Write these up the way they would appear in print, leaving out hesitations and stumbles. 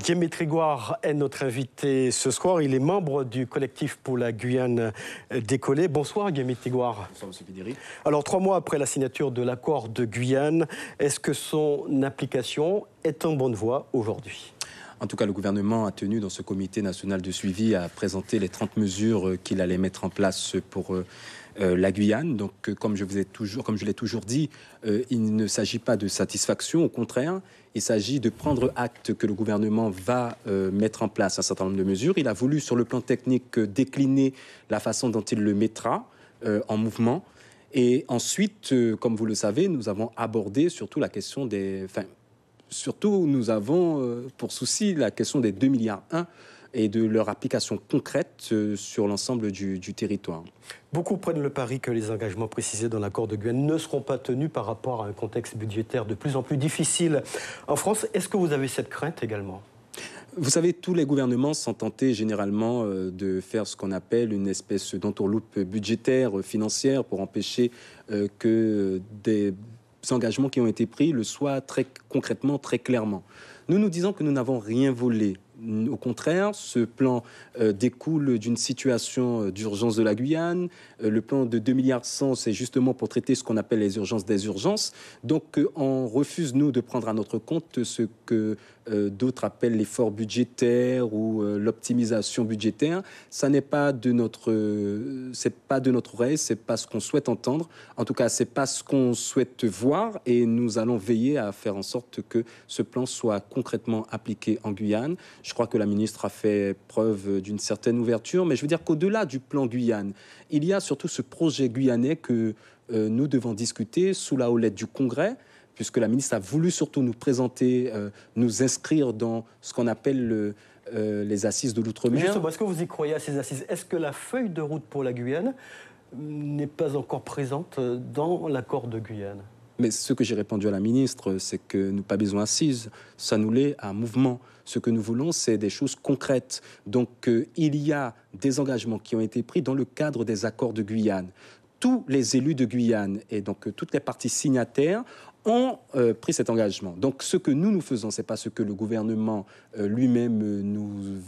Dimitri Gouard est notre invité ce soir. Il est membre du collectif pour la Guyane décollée. Bonsoir Dimitri Gouard. Bonsoir M. Pédéry. Alors 3 mois après la signature de l'accord de Guyane, est-ce que son application est en bonne voie aujourd'hui ? En tout cas, le gouvernement a tenu dans ce comité national de suivi à présenter les 30 mesures qu'il allait mettre en place pour la Guyane. Donc, comme je l'ai toujours dit, il ne s'agit pas de satisfaction. Au contraire, il s'agit de prendre acte que le gouvernement va mettre en place un certain nombre de mesures. Il a voulu, sur le plan technique, décliner la façon dont il le mettra en mouvement. Et ensuite, comme vous le savez, nous avons abordé surtout la question des... Surtout, nous avons pour souci la question des 2,1 milliards et de leur application concrète sur l'ensemble du territoire. Beaucoup prennent le pari que les engagements précisés dans l'accord de Guyane ne seront pas tenus par rapport à un contexte budgétaire de plus en plus difficile en France. Est-ce que vous avez cette crainte également ? Vous savez, tous les gouvernements sont tentés généralement de faire ce qu'on appelle une espèce d'entourloupe budgétaire, financière, pour empêcher que des engagements qui ont été pris le soient très concrètement, très clairement. Nous disons que nous n'avons rien volé. Au contraire, ce plan découle d'une situation d'urgence de la Guyane. Le plan de 2,1 milliards, c'est justement pour traiter ce qu'on appelle les urgences des urgences. Donc, on refuse, nous, de prendre à notre compte ce que d'autres appellent l'effort budgétaire ou l'optimisation budgétaire. Ça n'est pas de notre oreille, c'est pas ce qu'on souhaite entendre. En tout cas, c'est pas ce qu'on souhaite voir, et nous allons veiller à faire en sorte que ce plan soit concrètement appliqué en Guyane. Je crois que la ministre a fait preuve d'une certaine ouverture, mais je veux dire qu'au-delà du plan Guyane, il y a surtout ce projet guyanais que nous devons discuter sous la houlette du Congrès, puisque la ministre a voulu surtout nous présenter, nous inscrire dans ce qu'on appelle les assises de l'outre-mer. Justement, est-ce que vous y croyez à ces assises ? Est-ce que la feuille de route pour la Guyane n'est pas encore présente dans l'accord de Guyane ? Mais ce que j'ai répondu à la ministre, c'est que nous pas besoin d'assises, ça nous l'est à mouvement. Ce que nous voulons, c'est des choses concrètes. Donc, il y a des engagements qui ont été pris dans le cadre des accords de Guyane. Tous les élus de Guyane et donc toutes les parties signataires ont pris cet engagement. Donc, ce que nous faisons, c'est pas ce que le gouvernement lui-même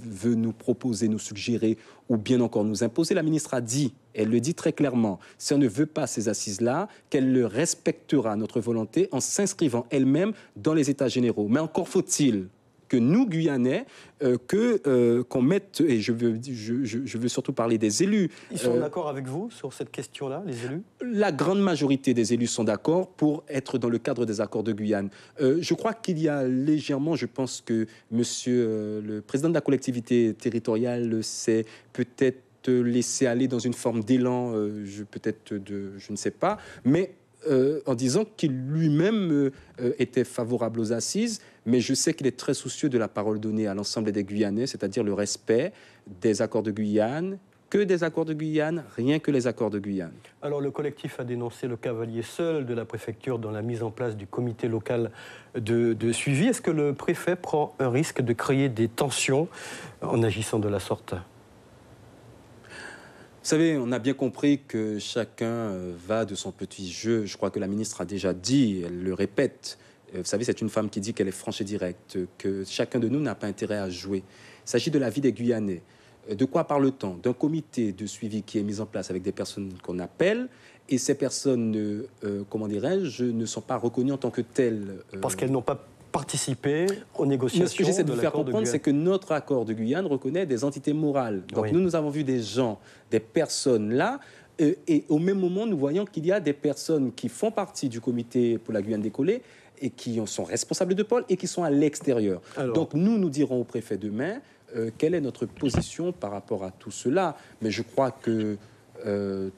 veut nous proposer, nous suggérer, ou bien encore nous imposer. La ministre a dit, elle le dit très clairement, si on ne veut pas ces assises-là, qu'elle le respectera, notre volonté, en s'inscrivant elle-même dans les États généraux. Mais encore faut-il que nous, Guyanais, qu'on mette, et je veux surtout parler des élus. Ils sont d'accord avec vous sur cette question-là, les élus ? La grande majorité des élus sont d'accord pour être dans le cadre des accords de Guyane. Je crois qu'il y a légèrement, je pense que monsieur le président de la collectivité territoriale s'est peut-être laissé aller dans une forme d'élan, je ne sais pas, mais en disant qu'il lui-même était favorable aux assises, mais je sais qu'il est très soucieux de la parole donnée à l'ensemble des Guyanais, c'est-à-dire le respect des accords de Guyane, que des accords de Guyane, rien que les accords de Guyane. Alors le collectif a dénoncé le cavalier seul de la préfecture dans la mise en place du comité local de suivi. Est-ce que le préfet prend un risque de créer des tensions en agissant de la sorte ? Vous savez, on a bien compris que chacun va de son petit jeu. Je crois que la ministre a déjà dit, elle le répète. Vous savez, c'est une femme qui dit qu'elle est franche et directe, que chacun de nous n'a pas intérêt à jouer. Il s'agit de la vie des Guyanais. De quoi parle-t-on ? D'un comité de suivi qui est mis en place avec des personnes qu'on appelle, et ces personnes, comment dirais-je, ne sont pas reconnues en tant que telles. Parce qu'elles n'ont pas participé aux négociations. Ce que j'essaie de vous faire comprendre, c'est que notre accord de Guyane reconnaît des entités morales. Donc oui. Nous avons vu des gens, des personnes là, et au même moment, nous voyons qu'il y a des personnes qui font partie du comité pour la Guyane décollée et qui sont responsables de pôle et qui sont à l'extérieur. Donc nous dirons au préfet demain quelle est notre position par rapport à tout cela. Mais je crois que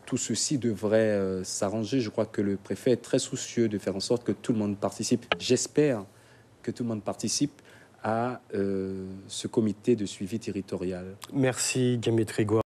tout ceci devrait s'arranger. Je crois que le préfet est très soucieux de faire en sorte que tout le monde participe. J'espère que tout le monde participe à ce comité de suivi territorial. Merci Dimitri Gouard.